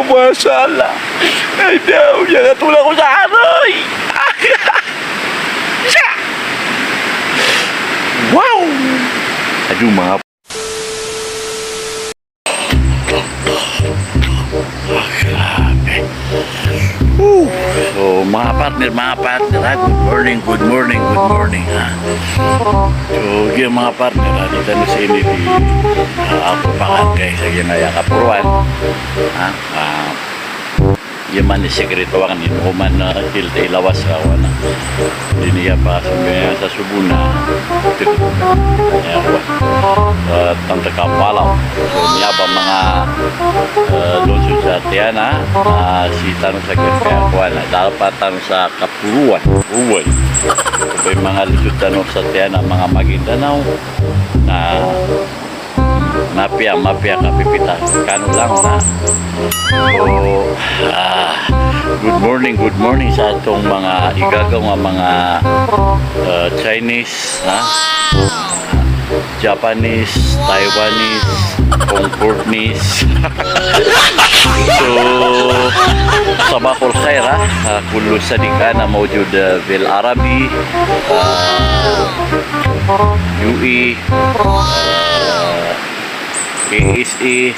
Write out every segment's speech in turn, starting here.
Masalah. Aduh, jangan tulang ko sa aray. Wow. Aduh, mga So, mga partner, ha? Good morning, ha? So, yung mga partner, ha? Dito na sa inyo, ako pangat kayo sa ginaya kapuruan, ha? Yung man ni sekreto ang ninuman na kilta ilawas ka, na hindi niya pa sa subuna, tante kapalaw. So, niya ba mga lungsod sa Tiana, si tanong sa kaya dapat tanong sa kapuruan, uway. So, yung mga lungsod tanong sa Tiana, mga Maguindanao, na mapia kapipita kano lang na. So, good morning sa atong mga igagaw nga mga Chinese, ha? Japanese, Taiwanese, Concordnese. So, sabahul khair, ha? Kullu sadikana mawjud bil Arabi, UE, KSE,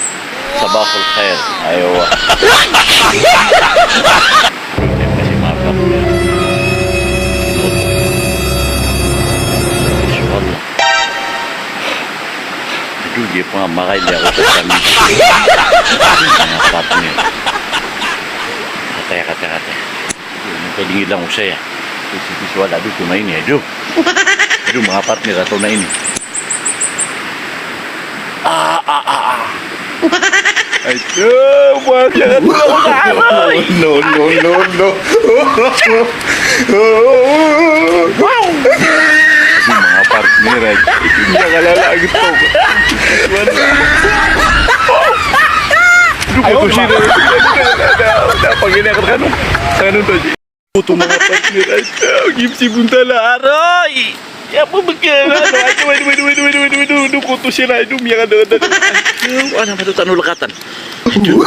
sabahul khair. Ayo. Kasi mapap. Insyaallah. Aduh, dia pengamalai dia aku kami. Partner. Kata. Kayak dingin lang usay. Visual aduh cuma ini aduh. Aduh, mga partner atau na ini. Aduh, buat jangan pulang ke aray. No. Wow. Mga partner aja. Jangan lagi po. Aduh, putusin na. Udah, pagin ako kanong to. Puto mga partner aja. Gipsi buntala aray. Ya apa begini? Aduh, putusin na. Aduh, miyak ada. Ano ba ito tanong lakatan? No.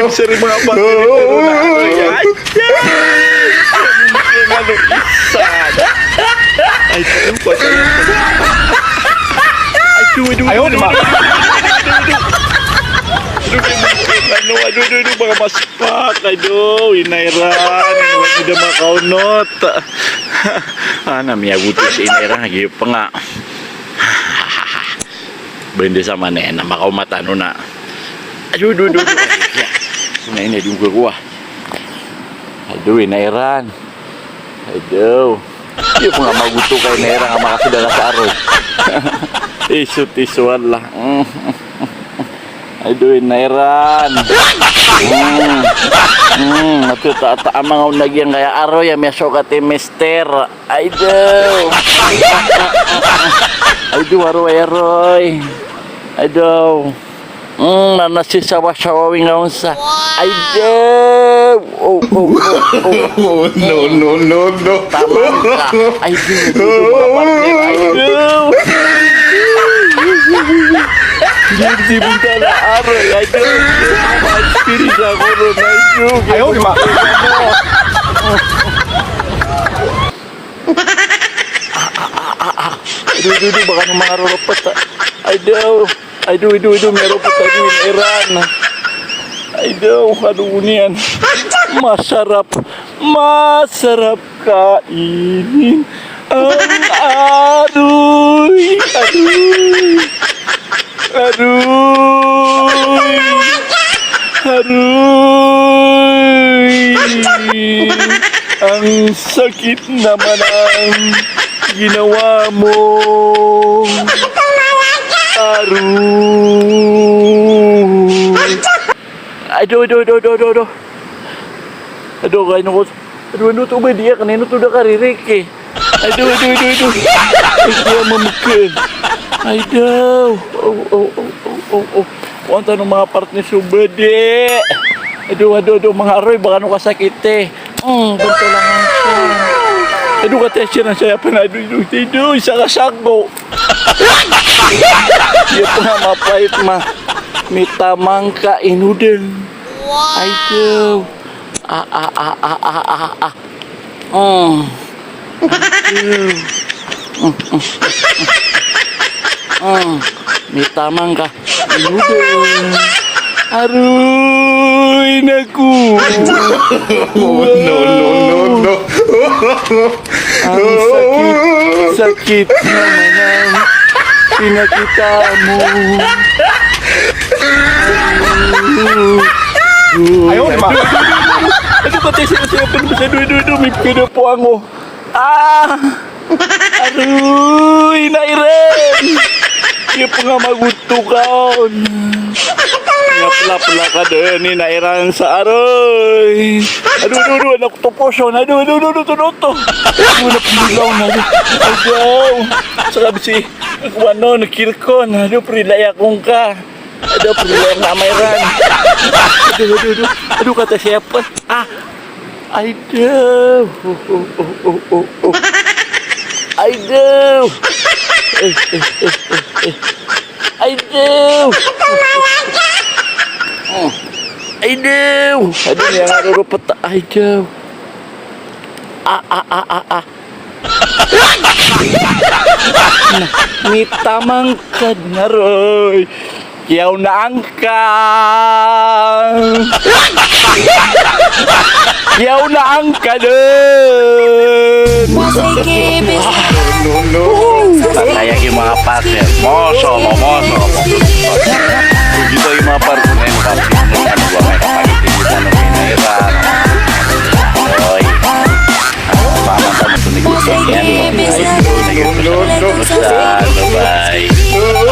Seri mga partner ito na. Ano isa? Ay, ano pa? Ayaw naman. Aduh, mga maspak. Aduh, inairan. Udah makaunot. Miyaguto si inairan. Hagi pa nga. Bende sama nih, nama kau mata nuna. Aduh. Nah ini juga gua. Aduh, inairan. Aduh. Dia pun gak mau gutu kayak inairan sama kasih darah sarung. Isu Allah. Aduh, inairan. Itu tak amang lagi yang kayak aro ya mesok kate mister. Aduh, aroy. Aduh. Nana si sawa-sawawing nga unsa. Aduh. No. Tama ka. Aduh. Hindi buntala aroy. Aduh. Spirit ako ron. Aduh. Ayaw, di ba? Aduh, baka nang mga roropat. Aduh, meron po tayo Iran. Aduh, niyan. Masarap kainin ang aroy. Ang sakit naman ang ginawa mo. Aduh. Aduh, kaino ko. Aduh, to ba dia kanino to da karirik eh. Aduh. Ito mamukil. Aduh. Oh. Wanta ng mga partner subede. Aduh, mga aroy baka no kasakit eh. Ganito lang ang siya. Aduh, katesya na siya pa na. Aduh, isa ka sako. Dia pun mapait mah. Mita mangka inudeng. Aduh. Aduh. Mita mangka inudeng. Aruy naku. No. Ang sakit naman ang pinakitamu. Ayaw, di ba? Aduh, patay siya-siyapan mo sa duwi-duwi. Mipin na po ako. Aruy, nairen. Kaya pa nga magutukan. Pula-pula ka din, ni nairan sa aroy. Aduh, anak to poso. Aduh, to. Aduh, napilaw na. Aduh, sabi si, ano, nakirkon. Aduh, prilay akong ka. Aduh, prilay ang namairan. Aduh, kata siapa? Aduh. Aduh. Aduh. Aduh, yang ada rumput. Aduh. Mita mangkad naroy. Kiyaw na angkang. Kiyaw na angkadun. No. Kaya yung mga partner. Moso mo. Begitu yung mga partner mo kasi ano ba may kapagitigitan ng pinairan. Oy. Paman ka matunig ko yan. No. Bye. No.